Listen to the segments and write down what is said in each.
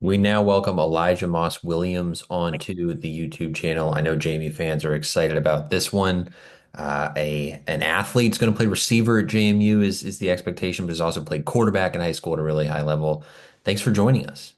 We now welcome Elijah Moss Williams onto the YouTube channel. I know Jamie fans are excited about this one. An athlete's going to play receiver at JMU is the expectation, but has also played quarterback in high school at a really high level. Thanks for joining us.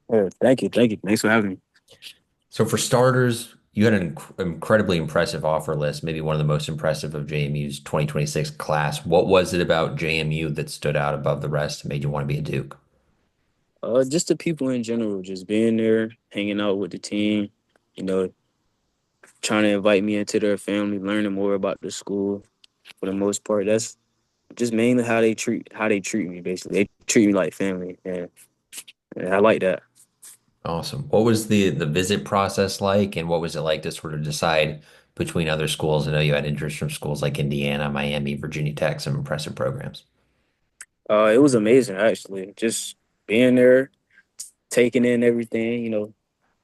Thank you. Thank you. Thanks for having me. So for starters, you had an incredibly impressive offer list, maybe one of the most impressive of JMU's 2026 class. What was it about JMU that stood out above the rest and made you want to be a Duke? Just the people in general, just being there, hanging out with the team, you know, trying to invite me into their family, learning more about the school for the most part. That's just mainly how they treat me, basically. They treat me like family, and I like that. Awesome. What was the visit process like, and what was it like to sort of decide between other schools? I know you had interest from schools like Indiana, Miami, Virginia Tech, some impressive programs. It was amazing actually. Just being there, taking in everything,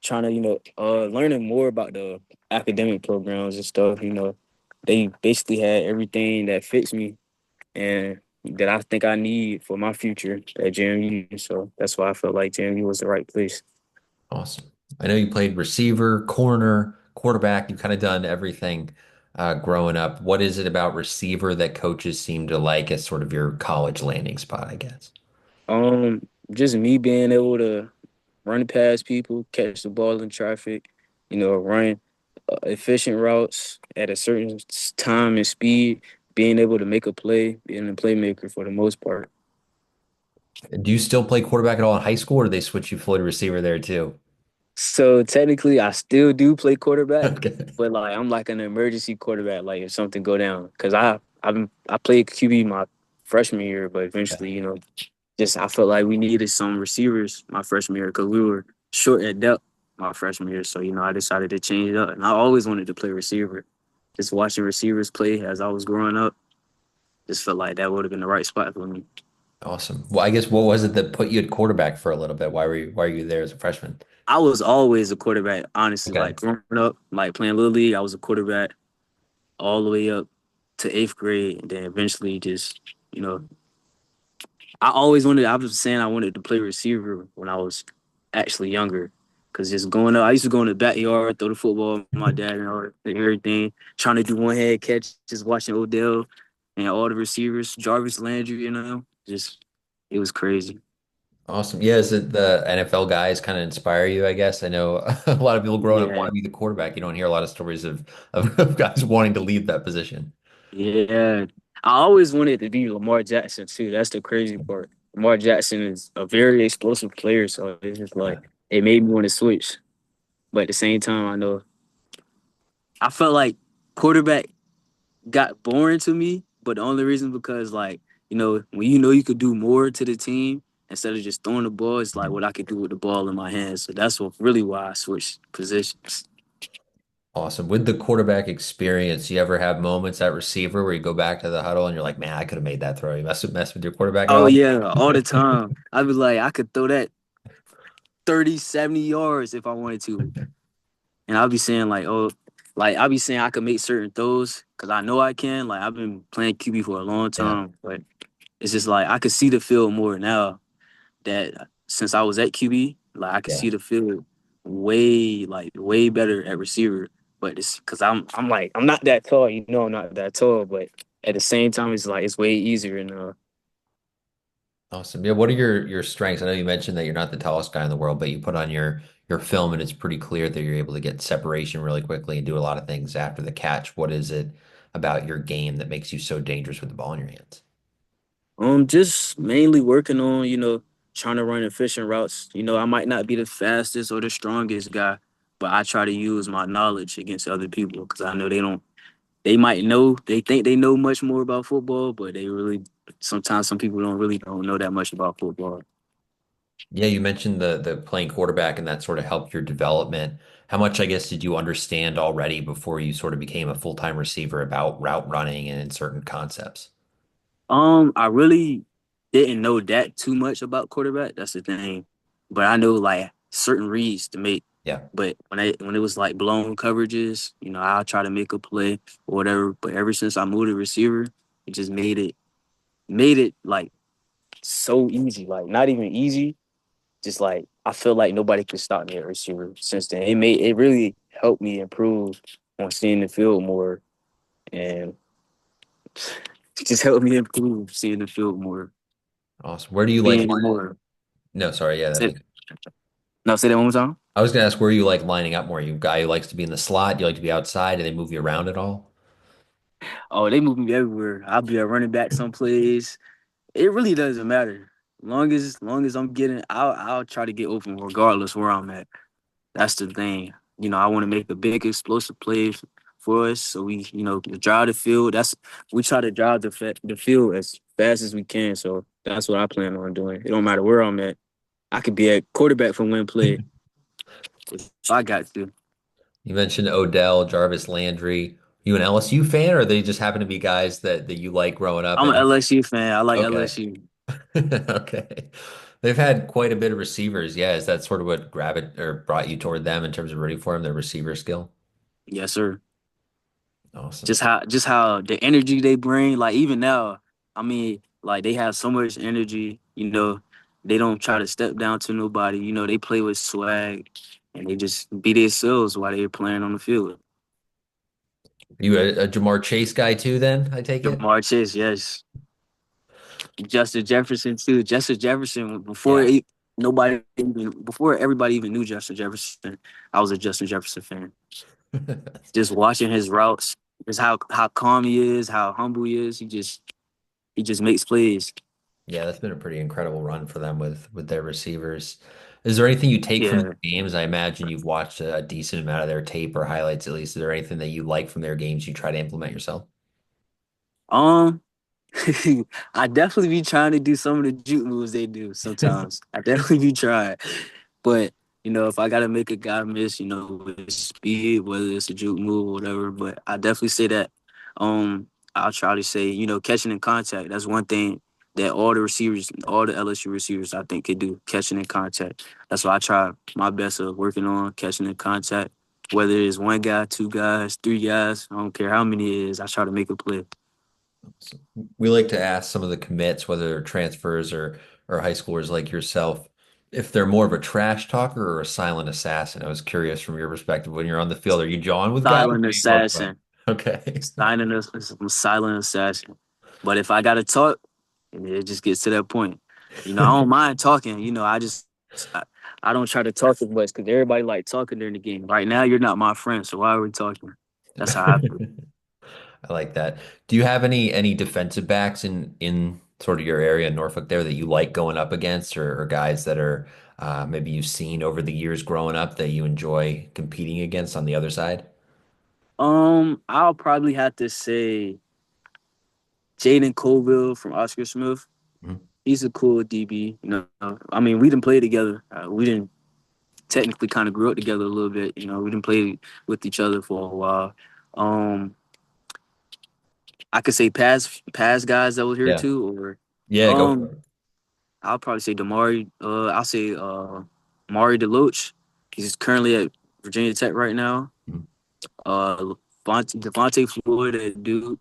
trying to, learning more about the academic programs and stuff, They basically had everything that fits me and that I think I need for my future at JMU. So that's why I felt like JMU was the right place. Awesome. I know you played receiver, corner, quarterback. You've kind of done everything growing up. What is it about receiver that coaches seem to like as sort of your college landing spot, I guess? Just me being able to run past people, catch the ball in traffic, run efficient routes at a certain time and speed, being able to make a play, being a playmaker for the most part. Do you still play quarterback at all in high school, or do they switch you fully to receiver there too? So technically, I still do play quarterback, Okay. but like I'm like an emergency quarterback. Like if something go down, because I played QB my freshman year, but eventually, just I felt like we needed some receivers my freshman year because we were short at depth my freshman year. So I decided to change it up, and I always wanted to play receiver. Just watching receivers play as I was growing up, just felt like that would have been the right spot for me. Awesome. Well, I guess what was it that put you at quarterback for a little bit? Why are you there as a freshman? I was always a quarterback, honestly. Okay. Like growing up, like playing little league, I was a quarterback all the way up to eighth grade, and then eventually just you know, I always wanted. I was saying I wanted to play receiver when I was actually younger, because just going up, I used to go in the backyard, throw the football with my dad and everything, trying to do one hand catch, just watching Odell and all the receivers, Jarvis Landry, just it was crazy. Awesome. Yeah, is it the NFL guys kind of inspire you, I guess? I know a lot of people growing up want Yeah, to be the quarterback. You don't hear a lot of stories of guys wanting to leave that position. yeah. I always wanted to be Lamar Jackson too. That's the crazy part. Lamar Jackson is a very explosive player, so it's just like Yeah. it made me want to switch. But at the same time, I felt like quarterback got boring to me. But the only reason because like when you could do more to the team instead of just throwing the ball, it's like Mhm. what I could do with the ball in my hands. So that's what really why I switched positions. Awesome. With the quarterback experience, you ever have moments at receiver where you go back to the huddle and you're like, man, I could have made that throw. You mess with your quarterback at Oh all? yeah, all the time. I'd be like, I could throw that 30, 70 yards if I wanted to. And I'll be saying like, oh, like I'll be saying I could make certain throws because I know I can. Like I've been playing QB for a long Yeah. time, but it's just like I could see the field more now that since I was at QB, like I could Yeah. see the field way better at receiver. But it's because I'm like I'm not that tall, I'm not that tall, but at the same time it's like it's way easier now. Awesome. Yeah. What are your strengths? I know you mentioned that you're not the tallest guy in the world, but you put on your film and it's pretty clear that you're able to get separation really quickly and do a lot of things after the catch. What is it about your game that makes you so dangerous with the ball in your hands? Just mainly working on, trying to run efficient routes. I might not be the fastest or the strongest guy, but I try to use my knowledge against other people because I know they don't. They might know, they think they know much more about football, but they really sometimes some people don't know that much about football. Yeah, you mentioned the playing quarterback and that sort of helped your development. How much, I guess, did you understand already before you sort of became a full-time receiver about route running and certain concepts? I really didn't know that too much about quarterback. That's the thing, but I know like certain reads to make. Yeah. But when it was like blown coverages, I'll try to make a play or whatever. But ever since I moved to receiver, it just made it like so easy. Like not even easy, just like I feel like nobody can stop me at receiver since then. It really helped me improve on seeing the field more, and it just helped me improve seeing the field more, Awesome. Where do you like? being more. No, sorry. Yeah, that Say, makes. no, say that one more time. I was gonna ask where you like lining up more. You a guy who likes to be in the slot? Do you like to be outside? Do they move you around at all? Oh, they move me everywhere. I'll be a running back someplace. It really doesn't matter. Long as I'm getting, I'll try to get open regardless where I'm at. That's the thing. I want to make a big explosive play for us. So we, drive the field. We try to drive the field as fast as we can. So that's what I plan on doing. It don't matter where I'm at. I could be at quarterback for one play if I got to. You mentioned Odell, Jarvis Landry. You an LSU fan, or they just happen to be guys that you like growing up? I'm an And LSU fan. I like okay, LSU. okay, they've had quite a bit of receivers. Yeah, is that sort of what grabbed or brought you toward them in terms of rooting for them, their receiver skill? Yes, sir. Awesome. Just how the energy they bring, like even now, I mean, like they have so much energy, they don't try to step down to nobody, they play with swag and they just be themselves while they're playing on the field. You a Jamar Chase guy too? Then I take it. Jamar Chase, yes. Justin Jefferson too. Justin Jefferson Yeah. before everybody even knew Justin Jefferson, I was a Justin Jefferson fan. Just watching his routes, just how calm he is, how humble he is. He just makes plays. Yeah, that's been a pretty incredible run for them with their receivers. Is there anything you take from Yeah. their games? I imagine you've watched a decent amount of their tape or highlights at least. Is there anything that you like from their games you try to implement yourself? Um, I definitely be trying to do some of the juke moves they do sometimes. I definitely be trying. But, if I gotta make a guy miss, with speed, whether it's a juke move or whatever, but I definitely say that I'll try to say, catching in contact. That's one thing that all the LSU receivers I think could do, catching in contact. That's what I try my best of working on, catching in contact. Whether it's one guy, two guys, three guys, I don't care how many it is, I try to make a play. So we like to ask some of the commits, whether they're transfers or high schoolers like yourself, if they're more of a trash talker or a silent assassin. I was curious from your perspective when you're on the field, are you jawing with guys? Or Silent are you more quiet? assassin. Okay. I'm a silent assassin. But if I gotta talk, it just gets to that point. I don't mind talking. I, I don't try to talk as much because everybody like talking during the game. Right now, you're not my friend, so why are we talking? That's how I feel. I like that. Do you have any defensive backs in sort of your area in Norfolk there that you like going up against, or guys that are maybe you've seen over the years growing up that you enjoy competing against on the other side? I'll probably have to say Jaden Colville from Oscar Smith. Mhm. He's a cool DB. I mean, we didn't play together. We didn't technically kind of grew up together a little bit. We didn't play with each other for a while. Um, I could say past guys that were here Yeah. too, or Yeah, go for um, it. I'll probably say Damari. I'll say Mari DeLoach. He's currently at Virginia Tech right now. Mhm. Devontae Floyd, that dude.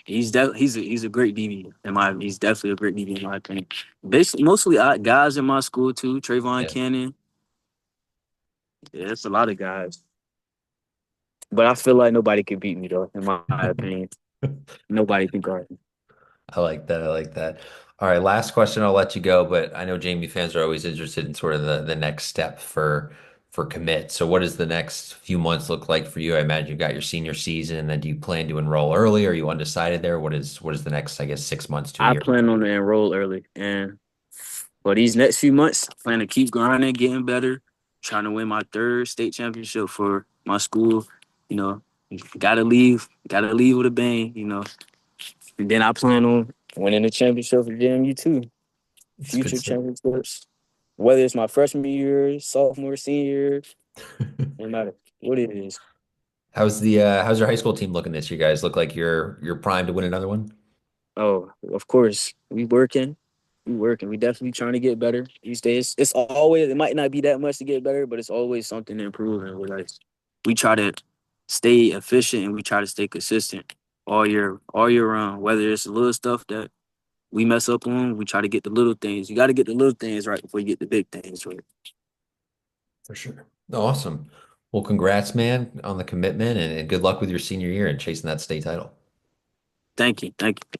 He's a great DB he's definitely a great DB in my opinion. Basically, mostly guys in my school too. Trayvon Yeah. Cannon. Yeah, that's a lot of guys. But I feel like nobody can beat me though, in my opinion. Nobody can guard me. I like that. I like that. All right, last question. I'll let you go, but I know Jamie fans are always interested in sort of the next step for commit. So, what does the next few months look like for you? I imagine you've got your senior season, and then do you plan to enroll early? Are you undecided there? What is the next, I guess, 6 months to a I year? plan on to enroll early, and for these next few months, I plan to keep grinding, getting better, trying to win my third state championship for my school. You know, gotta leave with a bang. And then I plan on winning the championship for JMU too, It's good future stuff. championships. Whether it's my freshman year, sophomore, senior year, no matter what it is. How's your high school team looking this year, guys? Look like you're primed to win another one? Oh, of course, we working. We working. We definitely trying to get better these days. It might not be that much to get better, but it's always something to improve. And we try to stay efficient and we try to stay consistent all year round. Whether it's the little stuff that we mess up on, we try to get the little things. You got to get the little things right before you get the big things right. For sure. Awesome. Well, congrats, man, on the commitment and good luck with your senior year and chasing that state title. Thank you. Thank you.